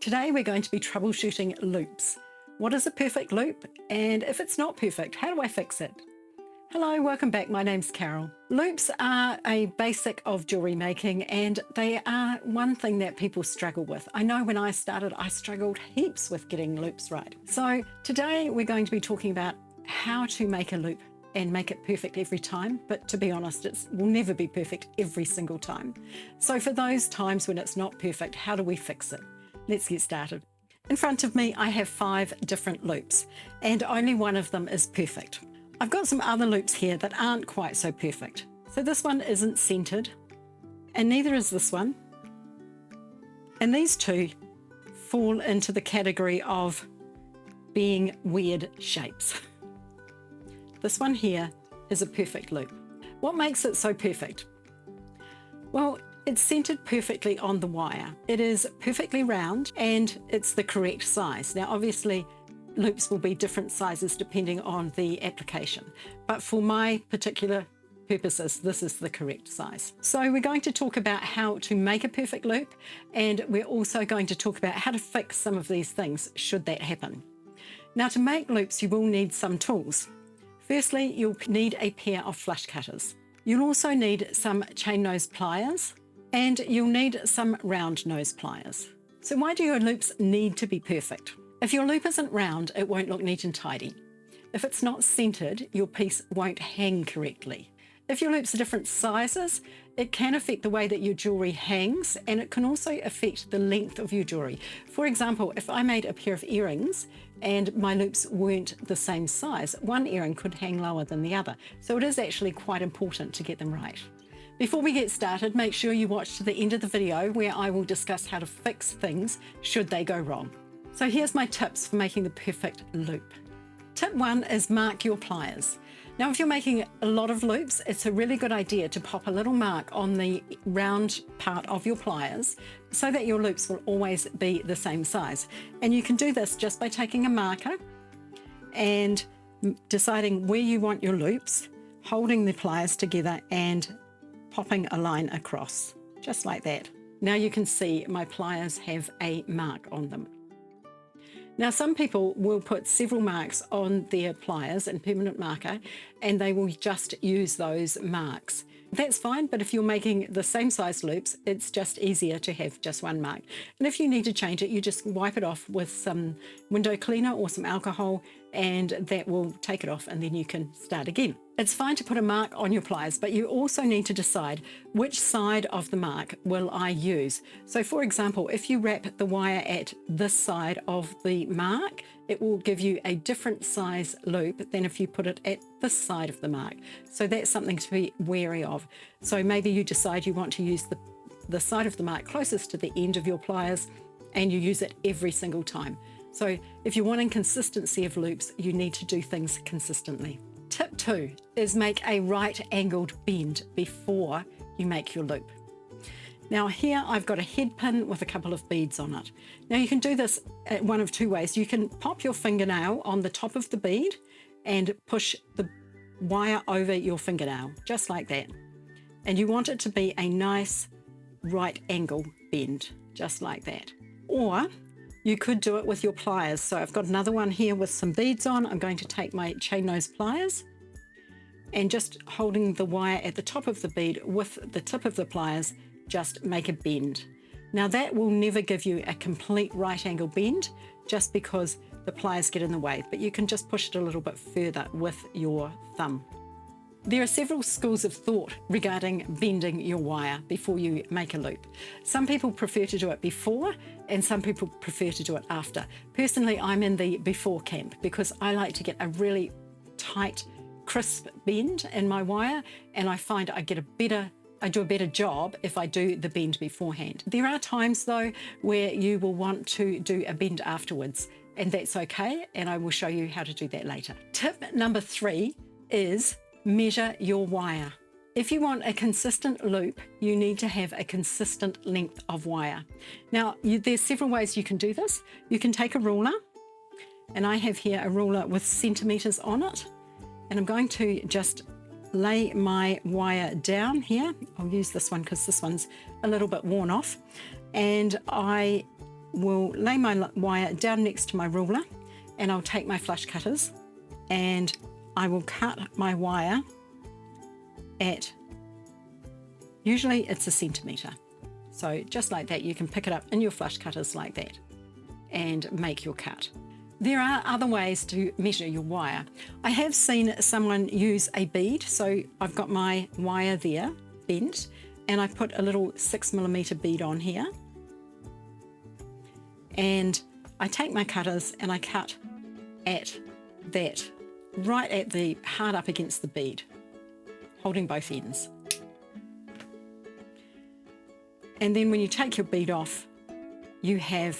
Today we're going to be troubleshooting loops. What is a perfect loop? And if it's not perfect, how do I fix it? Hello, welcome back. My name's Carol. Loops are a basic of jewellery making, and they are one thing that people struggle with. I know when I started, I struggled heaps with getting loops right. So today we're going to be talking about how to make a loop and make it perfect every time. But to be honest, it will never be perfect every single time. So for those times when it's not perfect, how do we fix it? Let's get started. In front of me, I have 5 different loops, and only one of them is perfect. I've got some other loops here that aren't quite so perfect. So this one isn't centered, and neither is this one. And these two fall into the category of being weird shapes. This one here is a perfect loop. What makes it so perfect? Well, it's centered perfectly on the wire. It is perfectly round and it's the correct size. Now, obviously, loops will be different sizes depending on the application, but for my particular purposes, this is the correct size. So we're going to talk about how to make a perfect loop, and we're also going to talk about how to fix some of these things should that happen. Now, to make loops, you will need some tools. Firstly, you'll need a pair of flush cutters. You'll also need some chain nose pliers, and you'll need some round nose pliers. So why do your loops need to be perfect? If your loop isn't round, it won't look neat and tidy. If it's not centered, your piece won't hang correctly. If your loops are different sizes, it can affect the way that your jewellery hangs, and it can also affect the length of your jewellery. For example, if I made a pair of earrings and my loops weren't the same size, one earring could hang lower than the other. So it is actually quite important to get them right. Before we get started, make sure you watch to the end of the video where I will discuss how to fix things should they go wrong. So here's my tips for making the perfect loop. Tip 1 is mark your pliers. Now, if you're making a lot of loops, it's a really good idea to pop a little mark on the round part of your pliers so that your loops will always be the same size. And you can do this just by taking a marker and deciding where you want your loops, holding the pliers together and popping a line across, just like that. Now you can see my pliers have a mark on them. Now, some people will put several marks on their pliers in permanent marker, and they will just use those marks. That's fine, but if you're making the same size loops, it's just easier to have just one mark. And if you need to change it, you just wipe it off with some window cleaner or some alcohol, and that will take it off, and then you can start again. It's fine to put a mark on your pliers, but you also need to decide which side of the mark will I use. So for example, if you wrap the wire at this side of the mark, it will give you a different size loop than if you put it at this side of the mark. So that's something to be wary of. So maybe you decide you want to use the side of the mark closest to the end of your pliers, and you use it every single time. So if you're wanting consistency of loops, you need to do things consistently. Tip 2 is make a right angled bend before you make your loop. Now here I've got a head pin with a couple of beads on it. Now you can do this one of 2 ways. You can pop your fingernail on the top of the bead and push the wire over your fingernail, just like that. And you want it to be a nice right angle bend, just like that. Or you could do it with your pliers. So I've got another one here with some beads on. I'm going to take my chain nose pliers and just holding the wire at the top of the bead with the tip of the pliers, just make a bend. Now that will never give you a complete right angle bend just because the pliers get in the way, but you can just push it a little bit further with your thumb. There are several schools of thought regarding bending your wire before you make a loop. Some people prefer to do it before, and some people prefer to do it after. Personally, I'm in the before camp because I like to get a really tight, crisp bend in my wire, and I find I do a better job if I do the bend beforehand. There are times though where you will want to do a bend afterwards, and that's okay, and I will show you how to do that later. Tip number 3 is measure your wire. If you want a consistent loop, you need to have a consistent length of wire. Now, there's several ways you can do this. You can take a ruler, and I have here a ruler with centimetres on it, and I'm going to just lay my wire down here. I'll use this one because this one's a little bit worn off, and I will lay my wire down next to my ruler, and I'll take my flush cutters and I will cut my wire at, usually it's 1 centimetre. So just like that, you can pick it up in your flush cutters like that and make your cut. There are other ways to measure your wire. I have seen someone use a bead. So I've got my wire there bent and I put a little 6mm bead on here. And I take my cutters and I cut at that, right at the hard up against the bead, holding both ends. And then when you take your bead off, you have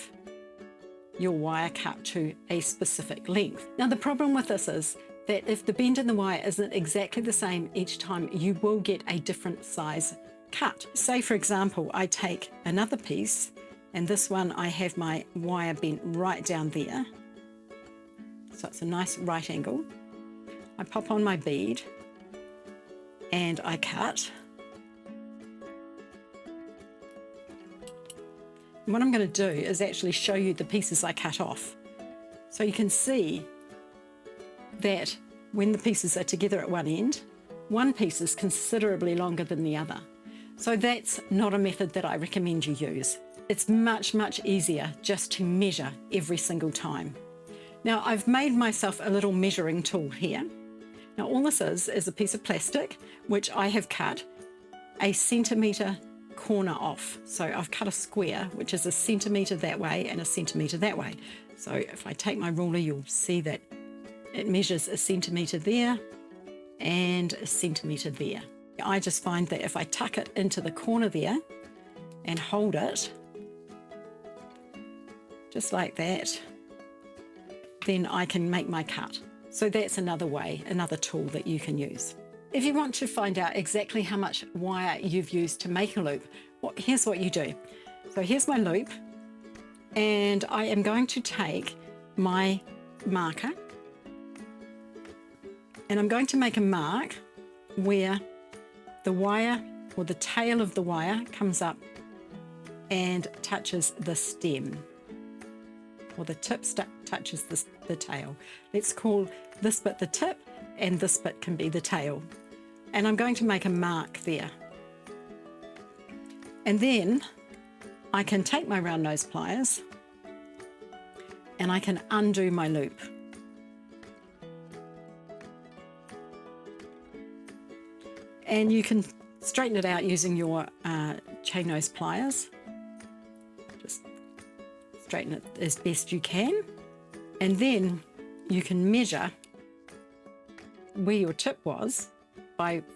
your wire cut to a specific length. Now the problem with this is that if the bend in the wire isn't exactly the same each time, you will get a different size cut. Say for example, I take another piece, and this one I have my wire bent right down there. So it's a nice right angle. I pop on my bead and I cut. And what I'm going to do is actually show you the pieces I cut off. So you can see that when the pieces are together at one end, one piece is considerably longer than the other. So that's not a method that I recommend you use. It's much, much easier just to measure every single time. Now I've made myself a little measuring tool here. Now all this is a piece of plastic which I have cut 1 centimetre corner off. So I've cut a square which is 1 centimetre that way and 1 centimetre that way. So if I take my ruler, you'll see that it measures 1 centimetre there and 1 centimetre there. I just find that if I tuck it into the corner there and hold it just like that, then I can make my cut. So that's another way, another tool that you can use. If you want to find out exactly how much wire you've used to make a loop, here's what you do. So here's my loop, and I am going to take my marker and I'm going to make a mark where the wire, or the tail of the wire, comes up and touches the stem, or the tip touches the tail. Let's call this bit the tip and this bit can be the tail. And I'm going to make a mark there. And then I can take my round nose pliers and I can undo my loop. And you can straighten it out using your chain nose pliers. Just straighten it as best you can. And then you can measure where your tip was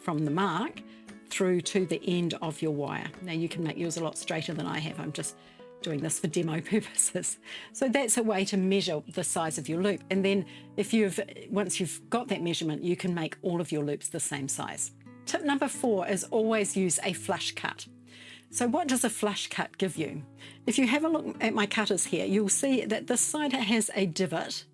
from the mark through to the end of your wire. Now you can make yours a lot straighter than I have. I'm just doing this for demo purposes. So that's a way to measure the size of your loop. And then once you've got that measurement, you can make all of your loops the same size. Tip number 4 is always use a flush cut. So what does a flush cut give you? If you have a look at my cutters here, you'll see that this side has a divot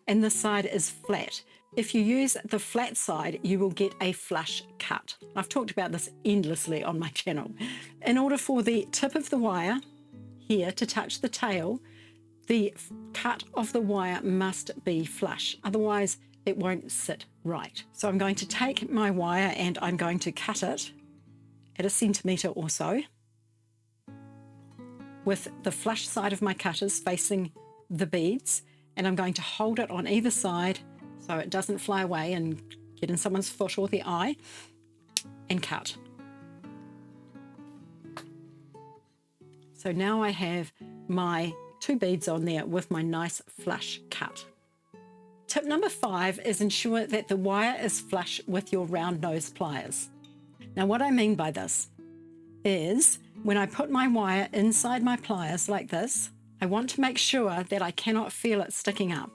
and this side is flat. If you use the flat side, you will get a flush cut. I've talked about this endlessly on my channel. In order for the tip of the wire here to touch the tail, the cut of the wire must be flush. Otherwise, it won't sit right. So I'm going to take my wire and I'm going to cut it at 1 centimetre or so, with the flush side of my cutters facing the beads, and I'm going to hold it on either side so it doesn't fly away and get in someone's foot or the eye, and cut. So now I have my 2 beads on there with my nice flush cut. Tip number 5 is ensure that the wire is flush with your round nose pliers. Now what I mean by this is when I put my wire inside my pliers like this, I want to make sure that I cannot feel it sticking up.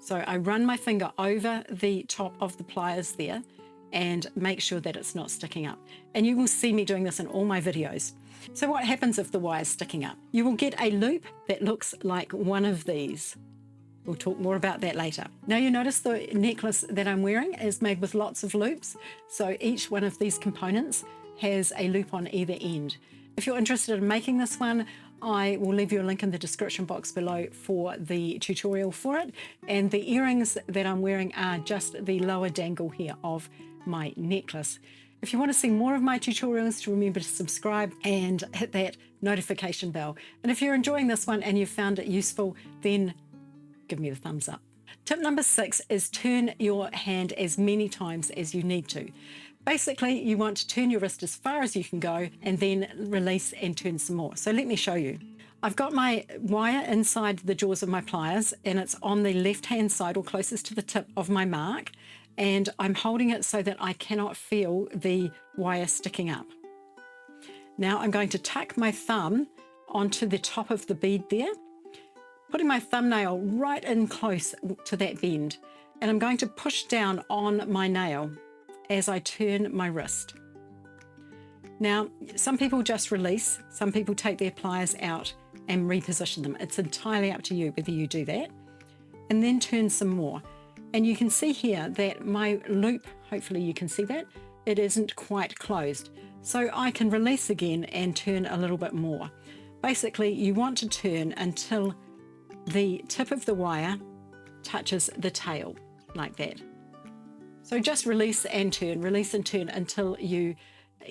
So I run my finger over the top of the pliers there and make sure that it's not sticking up. And you will see me doing this in all my videos. So what happens if the wire is sticking up? You will get a loop that looks like one of these. We'll talk more about that later. Now you notice the necklace that I'm wearing is made with lots of loops. So each one of these components has a loop on either end. If you're interested in making this one, I will leave you a link in the description box below for the tutorial for it. And the earrings that I'm wearing are just the lower dangle here of my necklace. If you want to see more of my tutorials, remember to subscribe and hit that notification bell. And if you're enjoying this one and you found it useful, then give me the thumbs up. Tip number 6 is turn your hand as many times as you need to. Basically, you want to turn your wrist as far as you can go and then release and turn some more. So let me show you. I've got my wire inside the jaws of my pliers and it's on the left-hand side or closest to the tip of my mark, and I'm holding it so that I cannot feel the wire sticking up. Now I'm going to tuck my thumb onto the top of the bead there, putting my thumbnail right in close to that bend, and I'm going to push down on my nail as I turn my wrist. Now, some people just release, some people take their pliers out and reposition them. It's entirely up to you whether you do that. And then turn some more. And you can see here that my loop, hopefully you can see that, it isn't quite closed. So I can release again and turn a little bit more. Basically, you want to turn until the tip of the wire touches the tail, like that. So just release and turn until you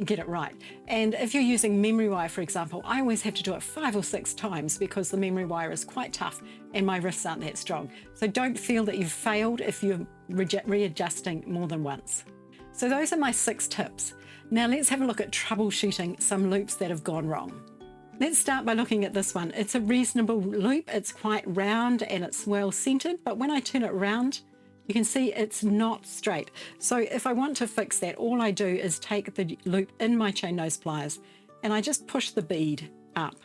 get it right. And if you're using memory wire, for example, I always have to do it 5 or 6 times because the memory wire is quite tough and my wrists aren't that strong. So don't feel that you've failed if you're readjusting more than once. So those are my 6 tips. Now let's have a look at troubleshooting some loops that have gone wrong. Let's start by looking at this one. It's a reasonable loop. It's quite round and it's well centered, but when I turn it around, you can see it's not straight. So if I want to fix that, all I do is take the loop in my chain nose pliers and I just push the bead up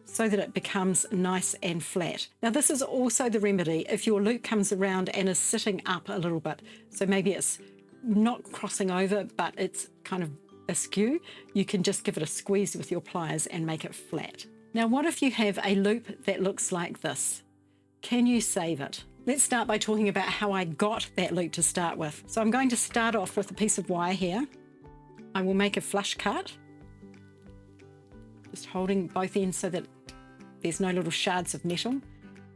so that it becomes nice and flat. Now this is also the remedy if your loop comes around and is sitting up a little bit. So maybe it's not crossing over, but it's kind of askew. You can just give it a squeeze with your pliers and make it flat. Now what if you have a loop that looks like this? Can you save it? Let's start by talking about how I got that loop to start with. So I'm going to start off with a piece of wire here. I will make a flush cut, just holding both ends so that there's no little shards of metal.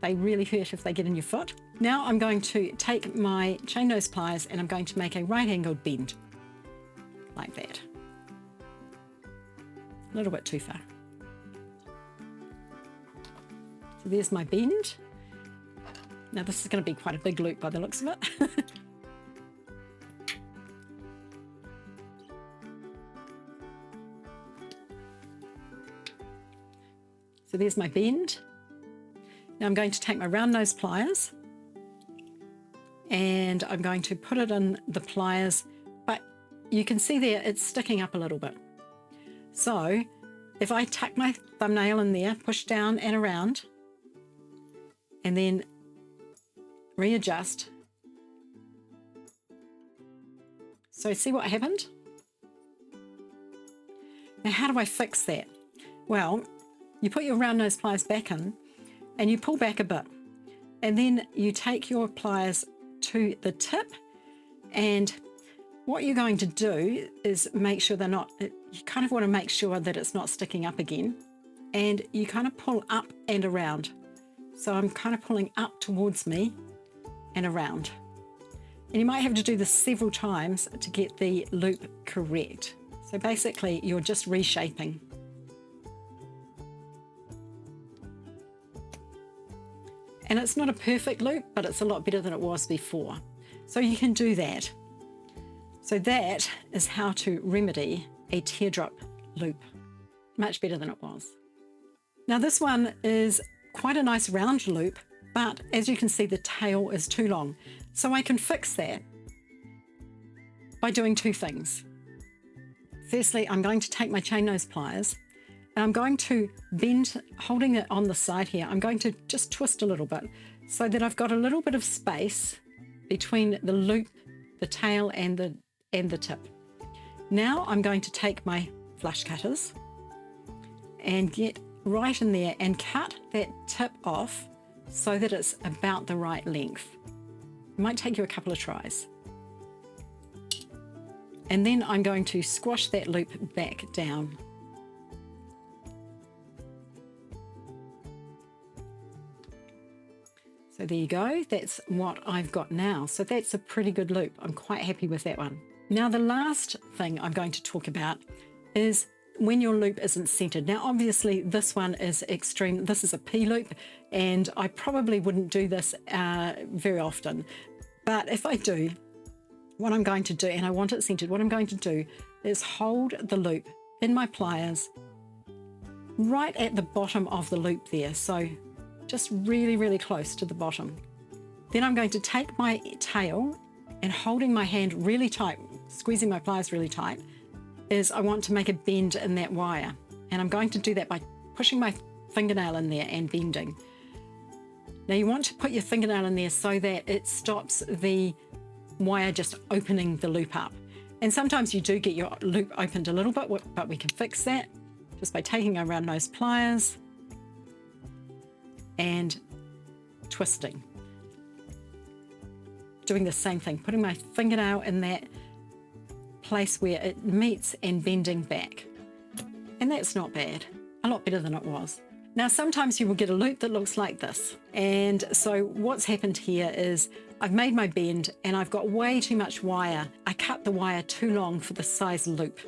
They really hurt if they get in your foot. Now I'm going to take my chain nose pliers and I'm going to make a right angled bend, like that. A little bit too far. So there's my bend. Now this is going to be quite a big loop by the looks of it. So there's my bend. Now I'm going to take my round nose pliers and I'm going to put it in the pliers, but you can see there it's sticking up a little bit. So if I tuck my thumbnail in there, push down and around, and then readjust. So see what happened? Now how do I fix that? Well, you put your round nose pliers back in and you pull back a bit, and then you take your pliers to the tip, and what you're going to do is make sure they're not, you kind of want to make sure that it's not sticking up again, and you kind of pull up and around. So I'm kind of pulling up towards me and around. And you might have to do this several times to get the loop correct. So basically you're just reshaping. And it's not a perfect loop, but it's a lot better than it was before. So you can do that. So that is how to remedy a teardrop loop. Much better than it was. Now this one is quite a nice round loop, but as you can see, the tail is too long. So I can fix that by doing 2 things. Firstly, I'm going to take my chain nose pliers and I'm going to bend, holding it on the side here, I'm going to just twist a little bit so that I've got a little bit of space between the loop, the tail and the tip. Now I'm going to take my flush cutters and get right in there and cut that tip off so that it's about the right length. It might take you a couple of tries. And then I'm going to squash that loop back down So there you go, that's what I've got now. So that's a pretty good loop. I'm quite happy with that one. Now the last thing I'm going to talk about is when your loop isn't centered. Now obviously this one is extreme. This is a P loop and I probably wouldn't do this very often. But if I do, what I'm going to do, and I want it centered, what I'm going to do is hold the loop in my pliers right at the bottom of the loop there. So just really, really close to the bottom. Then I'm going to take my tail and holding my hand really tight, squeezing my pliers really tight, is I want to make a bend in that wire. And I'm going to do that by pushing my fingernail in there and bending. Now you want to put your fingernail in there so that it stops the wire just opening the loop up. And sometimes you do get your loop opened a little bit, but we can fix that just by taking our round nose pliers and twisting. Doing the same thing, putting my fingernail in that place where it meets and bending back. And that's not bad, a lot better than it was. Now sometimes you will get a loop that looks like this. And so what's happened here is I've made my bend and I've got way too much wire. I cut the wire too long for the size loop.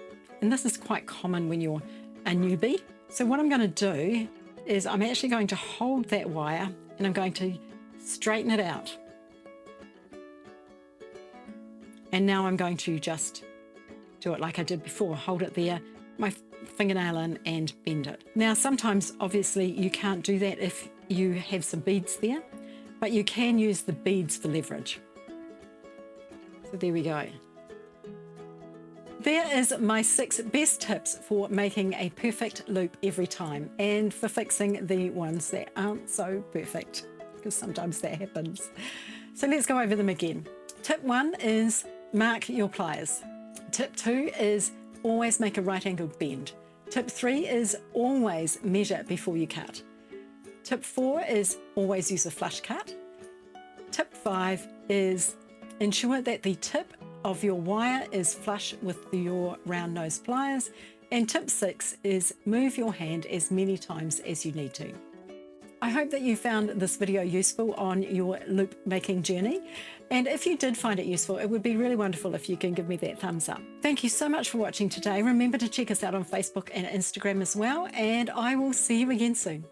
And this is quite common when you're a newbie. So what I'm going to do is I'm actually going to hold that wire and I'm going to straighten it out. And now I'm going to just do it like I did before, hold it there, my fingernail in and bend it. Now sometimes obviously you can't do that if you have some beads there, but you can use the beads for leverage. So there we go. There is my 6 best tips for making a perfect loop every time and for fixing the ones that aren't so perfect, because sometimes that happens. So let's go over them again. Tip 1 is mark your pliers. Tip 2 is always make a right angled bend. Tip 3 is always measure before you cut. Tip 4 is always use a flush cut. Tip 5 is ensure that the tip of your wire is flush with your round nose pliers. And tip 6 is move your hand as many times as you need to. I hope that you found this video useful on your loop making journey. And if you did find it useful, it would be really wonderful if you can give me that thumbs up. Thank you so much for watching today. Remember to check us out on Facebook and Instagram as well, and I will see you again soon.